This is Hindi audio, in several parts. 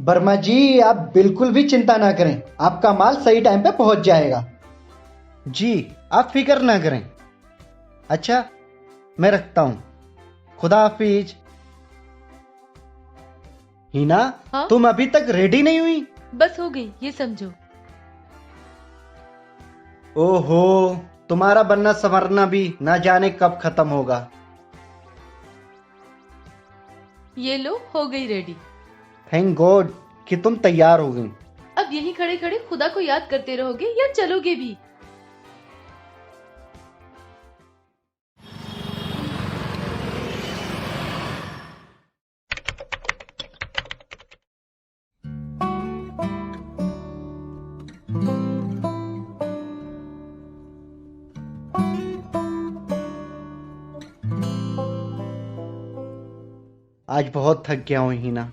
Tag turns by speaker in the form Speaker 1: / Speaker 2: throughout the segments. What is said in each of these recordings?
Speaker 1: वर्मा जी, आप बिल्कुल भी चिंता ना करें, आपका माल सही टाइम पे पहुंच जाएगा। जी, आप फिक्र ना करें। अच्छा, मैं रखता हूं। खुदा हाफिज। हिना,
Speaker 2: हाँ,
Speaker 1: तुम अभी तक रेडी नहीं हुई?
Speaker 2: बस हो गई, ये समझो।
Speaker 1: ओहो, तुम्हारा बनना संवरना भी ना जाने कब खत्म होगा।
Speaker 2: ये लो, हो गई रेडी।
Speaker 1: थैंक गॉड कि तुम तैयार हो गई।
Speaker 2: अब यहीं खड़े खड़े खुदा को याद करते रहोगे या चलोगे भी?
Speaker 1: आज बहुत थक गया हूं हिना।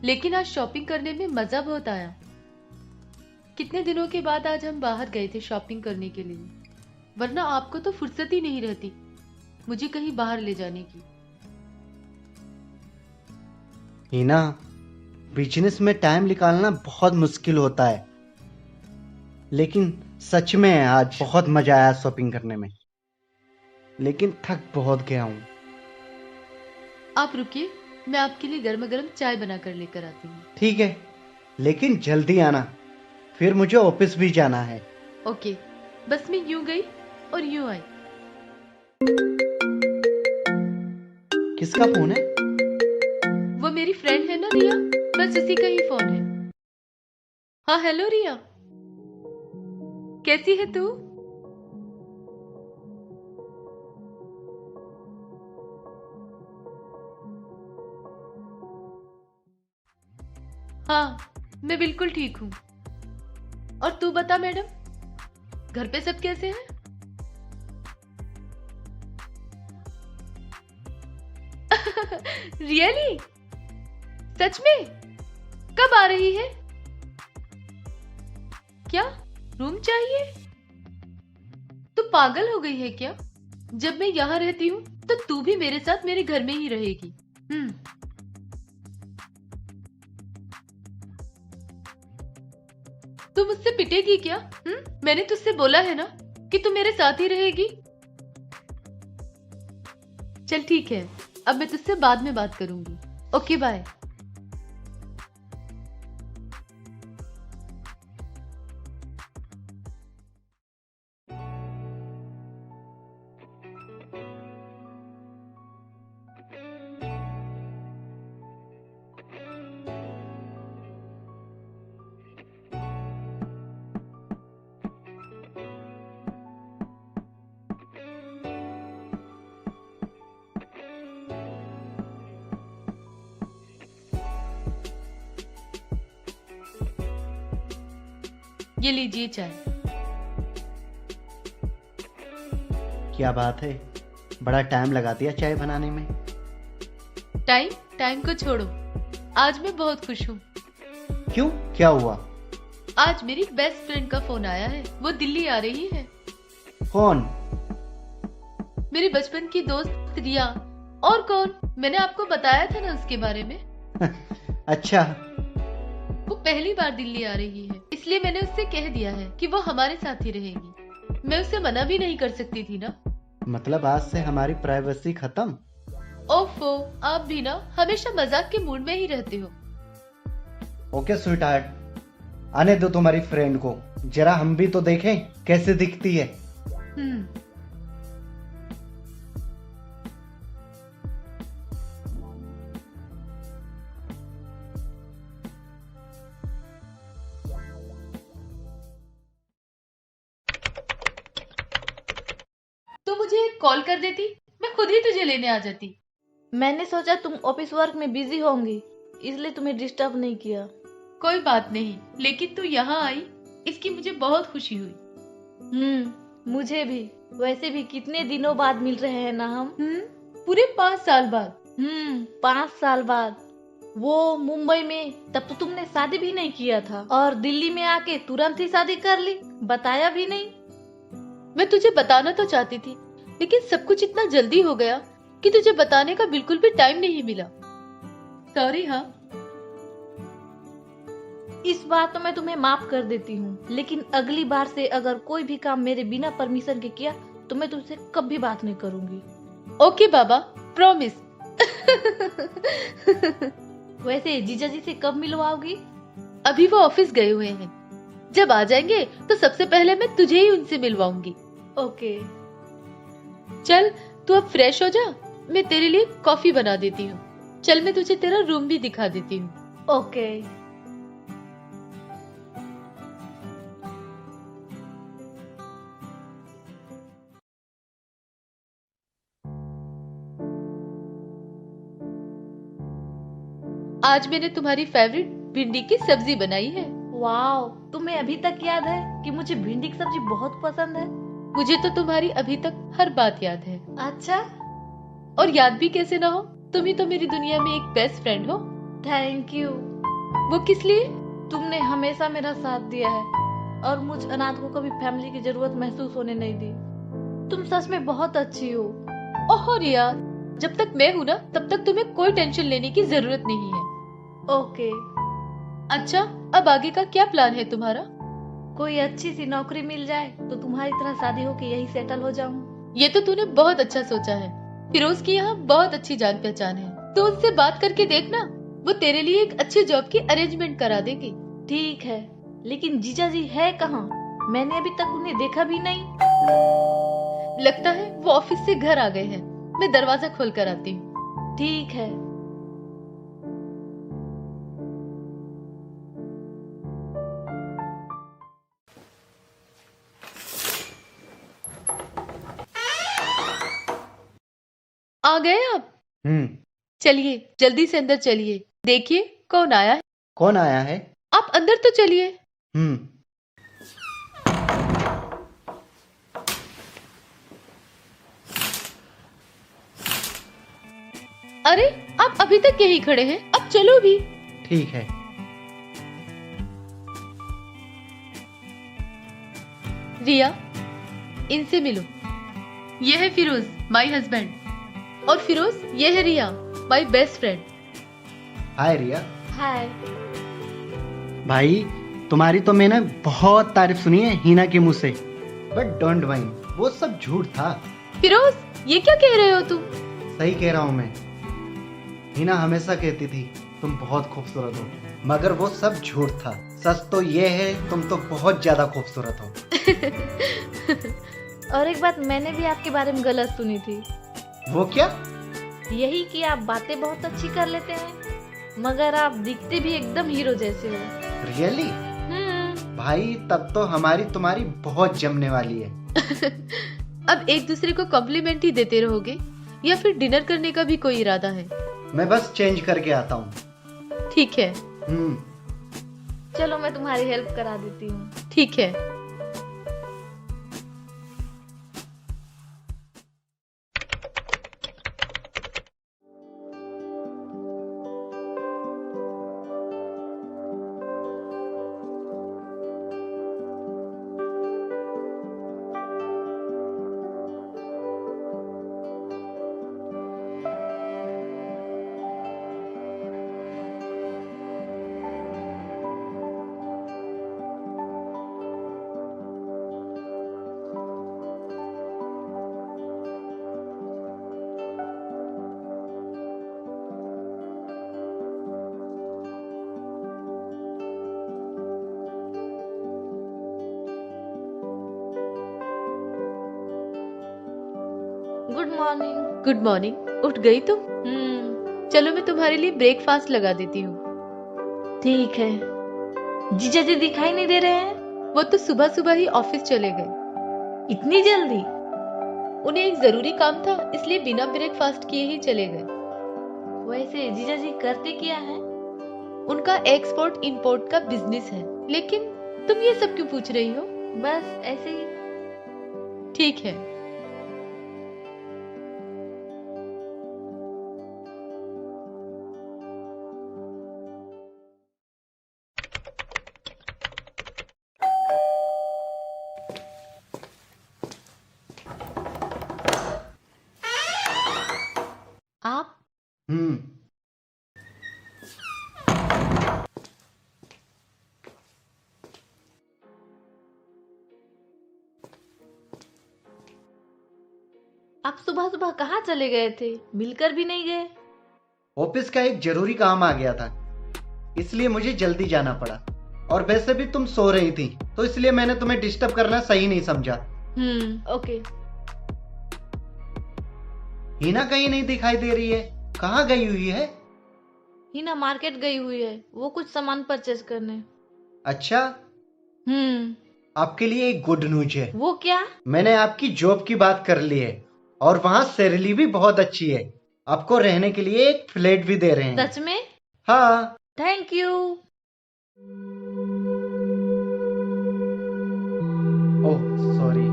Speaker 2: लेकिन आज शॉपिंग करने में मजा बहुत आया। कितने दिनों के बाद आज हम बाहर गए थे शॉपिंग करने के लिए, वरना आपको तो फुर्सत ही नहीं रहती मुझे कहीं बाहर ले जाने की।
Speaker 1: हिना, बिजनेस में टाइम निकालना बहुत मुश्किल होता है, लेकिन सच में आज बहुत मजा आया शॉपिंग करने में। लेकिन थक बहुत गया हूं।
Speaker 2: आप रुकिए, मैं आपके लिए गर्मा गर्म चाय बना कर लेकर आती हूँ।
Speaker 1: ठीक है, लेकिन जल्दी आना, फिर मुझे ऑफिस भी जाना है।
Speaker 2: ओके, बस मैं यूं गई और यूं आई।
Speaker 1: किसका फोन है?
Speaker 2: वो मेरी फ्रेंड है ना रिया, बस उसी का ही फोन है। हाँ, हेलो रिया, कैसी है तू? हाँ, मैं बिल्कुल ठीक हूँ। और तू बता मैडम, घर पे सब कैसे हैं? रियली? सच में? कब आ रही है? क्या रूम चाहिए? तू पागल हो गई है क्या? जब मैं यहाँ रहती हूँ तो तू भी मेरे साथ मेरे घर में ही रहेगी। तू मुझसे पिटेगी क्या? मैंने तुझसे बोला है ना कि तू मेरे साथ ही रहेगी। चल ठीक है, अब मैं तुझसे बाद में बात करूंगी। Okay, bye. ये लीजिए चाय।
Speaker 1: क्या बात है, बड़ा टाइम लगा दिया चाय बनाने में।
Speaker 2: टाइम टाइम को छोड़ो, आज मैं बहुत खुश हूँ।
Speaker 1: क्यों, क्या हुआ?
Speaker 2: आज मेरी बेस्ट फ्रेंड का फोन आया है, वो दिल्ली आ रही है।
Speaker 1: कौन?
Speaker 2: मेरी बचपन की दोस्त रिया। और कौन, मैंने आपको बताया था ना उसके बारे में।
Speaker 1: अच्छा।
Speaker 2: वो पहली बार दिल्ली आ रही है, इसलिए मैंने उससे कह दिया है कि वो हमारे साथ ही रहेगी। मैं उसे मना भी नहीं कर सकती थी ना।
Speaker 1: मतलब आज से हमारी प्राइवेसी खत्म?
Speaker 2: ओफो, आप भी ना हमेशा मजाक के मूड में ही रहते हो।
Speaker 1: ओके स्वीटहार्ट, आने दो तुम्हारी फ्रेंड को, जरा हम भी तो देखें कैसे दिखती है।
Speaker 2: तो मुझे एक कॉल कर देती, मैं खुद ही तुझे लेने आ जाती।
Speaker 3: मैंने सोचा तुम ऑफिस वर्क में बिजी होंगी, इसलिए तुम्हें डिस्टर्ब नहीं किया।
Speaker 2: कोई बात नहीं, लेकिन तू यहाँ आई इसकी मुझे बहुत खुशी हुई।
Speaker 3: मुझे भी। वैसे भी कितने दिनों बाद मिल रहे हैं ना हम।
Speaker 2: पूरे 5 साल बाद।
Speaker 3: 5 साल बाद। वो मुंबई में तब तो तुमने शादी भी नहीं किया था, और दिल्ली में आके तुरंत ही शादी कर ली, बताया भी नहीं।
Speaker 2: मैं तुझे बताना तो चाहती थी, लेकिन सब कुछ इतना जल्दी हो गया कि तुझे बताने का बिल्कुल भी टाइम नहीं मिला। सॉरी। हाँ,
Speaker 3: इस बार तो मैं तुम्हें माफ कर देती हूँ, लेकिन अगली बार से अगर कोई भी काम मेरे बिना परमिशन के किया तो मैं तुमसे कभी बात नहीं करूंगी।
Speaker 2: ओके बाबा, प्रॉमिस।
Speaker 3: वैसे जीजा जी से कब मिलवाओगी?
Speaker 2: अभी वो ऑफिस गए हुए हैं। जब आ जाएंगे तो सबसे पहले मैं तुझे ही उनसे मिलवाऊंगी।
Speaker 3: ओके।
Speaker 2: चल, तू अब फ्रेश हो जा, मैं तेरे लिए कॉफी बना देती हूँ। चल, मैं तुझे तेरा रूम भी दिखा देती हूँ।
Speaker 3: ओके।
Speaker 2: आज मैंने तुम्हारी फेवरेट भिंडी की सब्जी बनाई है।
Speaker 3: वाओ, तुम्हें अभी तक याद है कि मुझे भिंडी की सब्जी बहुत पसंद है।
Speaker 2: मुझे तो तुम्हारी अभी तक हर बात याद है।
Speaker 3: अच्छा।
Speaker 2: और याद भी कैसे ना हो, तुम ही तो मेरी दुनिया में एक बेस्ट फ्रेंड हो।
Speaker 3: Thank you.
Speaker 2: वो किस लिए?
Speaker 3: तुमने हमेशा मेरा साथ दिया है और मुझ अनाथ को कभी फैमिली की जरूरत महसूस होने नहीं दी। तुम सच में बहुत अच्छी हो।
Speaker 2: ओहो रिया, जब तक मैं हूँ ना तब तक तुम्हें कोई टेंशन लेने की जरूरत नहीं है।
Speaker 3: ओके।
Speaker 2: अच्छा, अब आगे का क्या प्लान है तुम्हारा?
Speaker 3: कोई अच्छी सी नौकरी मिल जाए तो तुम्हारी तरह शादी हो के यही सेटल हो जाऊं।
Speaker 2: ये तो तूने बहुत अच्छा सोचा है। फिरोज की यहाँ बहुत अच्छी जान पहचान है, तो उनसे बात करके देखना, वो तेरे लिए एक अच्छी जॉब की अरेंजमेंट करा देगी।
Speaker 3: ठीक है, लेकिन जीजा जी है कहाँ? मैंने अभी तक उन्हें देखा भी नहीं।
Speaker 2: लगता है वो ऑफिस से घर आ गए हैं। मैं दरवाजा खोल कर आती हूँ।
Speaker 3: ठीक है।
Speaker 2: आ गए आप? चलिए जल्दी से अंदर चलिए, देखिए कौन आया है।
Speaker 1: कौन आया है?
Speaker 2: आप अंदर तो चलिए।
Speaker 1: हम्म।
Speaker 2: अरे, आप अभी तक यहीं खड़े हैं, अब चलो भी।
Speaker 1: ठीक है।
Speaker 2: रिया, इनसे मिलो। ये है फिरोज, माय हस्बैंड। और फिरोज, ये है रिया, माय बेस्ट फ्रेंड।
Speaker 1: हाय रिया।
Speaker 3: हाय।
Speaker 1: भाई, तुम्हारी तो मैंने बहुत तारीफ सुनी है हिना के मुंह से, बट डोंट माइंड, वो सब झूठ था।
Speaker 2: फिरोज, ये क्या कह रहे हो तुम?
Speaker 1: सही कह रहा हूँ मैं। हिना हमेशा कहती थी तुम बहुत खूबसूरत हो, मगर वो सब झूठ था। सच तो ये है, तुम तो बहुत ज्यादा खूबसूरत हो।
Speaker 3: और एक बात मैंने भी आपके बारे में गलत सुनी थी।
Speaker 1: वो क्या?
Speaker 3: यही कि आप बातें बहुत अच्छी कर लेते हैं, मगर आप दिखते भी एकदम हीरो जैसे हो।
Speaker 1: रियली? भाई, तब तो हमारी तुम्हारी बहुत जमने वाली है।
Speaker 2: अब एक दूसरे को कॉम्प्लीमेंट ही देते रहोगे या फिर डिनर करने का भी कोई इरादा है?
Speaker 1: मैं बस चेंज करके आता हूँ।
Speaker 2: ठीक है।
Speaker 3: चलो मैं तुम्हारी हेल्प करा देती हूँ।
Speaker 2: ठीक है।
Speaker 3: Good morning.
Speaker 2: Good morning. उठ गई तुम? चलो मैं तुम्हारे लिए ब्रेकफास्ट लगा देती हूँ।
Speaker 3: ठीक है। जीजा जी दिखाई नहीं दे रहे हैं?
Speaker 2: वो तो सुबह सुबह ही ऑफिस चले गए।
Speaker 3: इतनी जल्दी?
Speaker 2: उन्हें एक जरूरी काम था, इसलिए बिना ब्रेकफास्ट किए ही चले गए।
Speaker 3: वैसे जीजा जी करते क्या है?
Speaker 2: उनका एक्सपोर्ट इंपोर्ट का बिजनेस है। लेकिन तुम ये सब क्यों पूछ रही हो?
Speaker 3: बस ऐसे ही।
Speaker 2: ठीक है। आप?
Speaker 3: सुबह सुबह कहाँ चले गए थे? मिलकर भी नहीं गए।
Speaker 1: ऑफिस का एक जरूरी काम आ गया था, इसलिए मुझे जल्दी जाना पड़ा। और वैसे भी तुम सो रही थी, तो इसलिए मैंने तुम्हें डिस्टर्ब करना सही नहीं समझा।
Speaker 3: ओके।
Speaker 1: हिना कहीं नहीं दिखाई दे रही है, कहाँ गई हुई है?
Speaker 3: हिना मार्केट गई हुई है, वो कुछ सामान परचेज करने।
Speaker 1: अच्छा, आपके लिए एक गुड न्यूज है।
Speaker 3: वो क्या?
Speaker 1: मैंने आपकी जॉब की बात कर ली है और वहाँ सैलरी भी बहुत अच्छी है। आपको रहने के लिए एक फ्लैट भी दे रहे हैं।
Speaker 3: सच में?
Speaker 1: हाँ।
Speaker 3: Thank you.
Speaker 1: Oh sorry.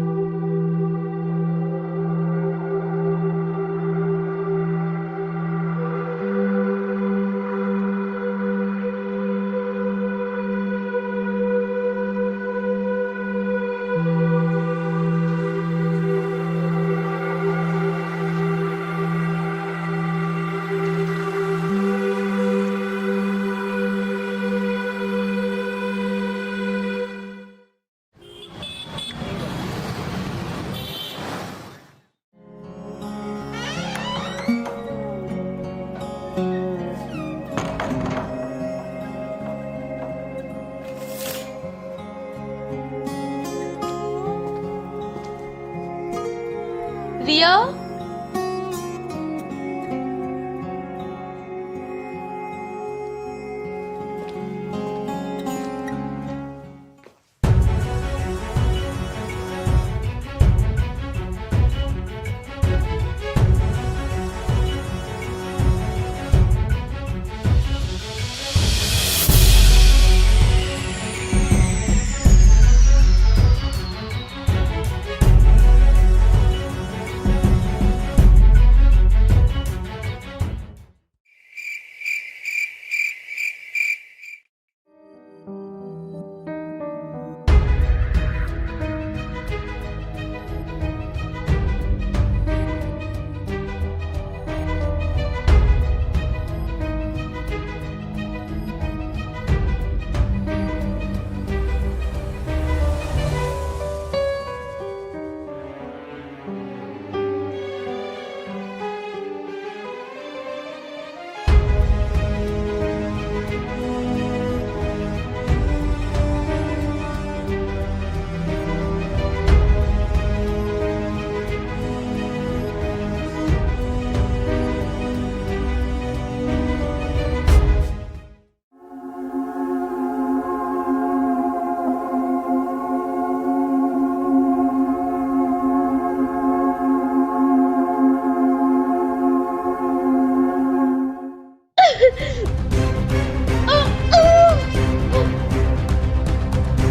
Speaker 2: Riya,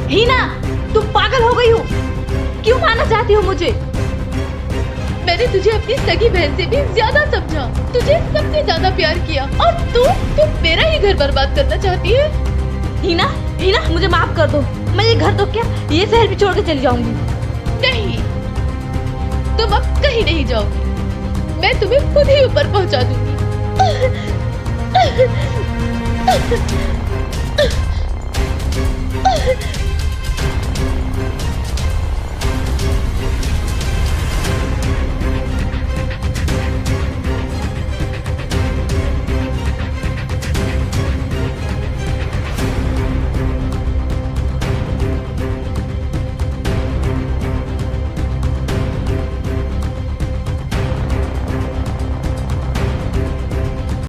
Speaker 3: Hina, तुम पागल हो गई हो। क्यों मारना चाहती हो मुझे?
Speaker 2: मैंने तुझे अपनी सगी बहन से भी ज्यादा समझा, तुझे सबसे ज्यादा प्यार किया, और तू मेरा ही घर बर्बाद करना चाहती है।
Speaker 3: हिना, हिना, मुझे माफ कर दो। मैं ये घर तो क्या, ये शहर भी छोड़ के चली जाऊंगी।
Speaker 2: नहीं, तुम अब कहीं नहीं जाओगी, मैं तुम्हें खुद ही ऊपर पहुंचा दूंगी।